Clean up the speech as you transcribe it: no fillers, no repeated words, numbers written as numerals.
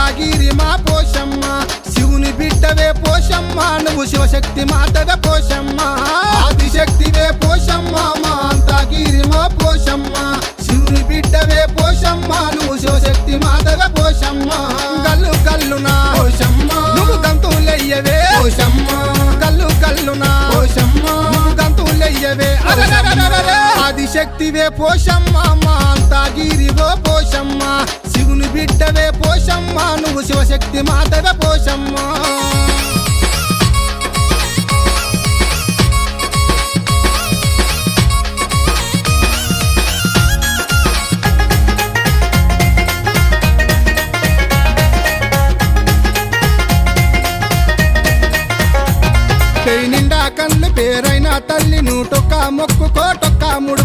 అంతాగిరి మా పోషమ్మ శివుని బిడ్డవే పోషమ్మ నువ్వు శివశక్తి మాతగా పోషమ్మ ఆదిశక్తివే పోషమ్మ మా అంతాగిరి మా పోషమ్మ శివుని బిడ్డవే పోషమ్మ నువ్వు శివశక్తి మాతగా పోషమ్మ గల్లు గల్లునా పోషమ్మ నువ్వు గంతులయ్యవే పోషమ్మ గల్లు గల్లునా పోషమ్మ నువ్వు గంతులయ్యవే ఆదిశక్తివే పోషమ్మ మా అంతాగిరివో పోషమ్మ శివుని బిడ్డవే పోషమ్మ నువ్వు శివశక్తి మాతగా పోషమ్మ పెయి నిండా కళ్ళు పేరైన తల్లి నూటొక్క మొక్కుకోటొక్క మూడు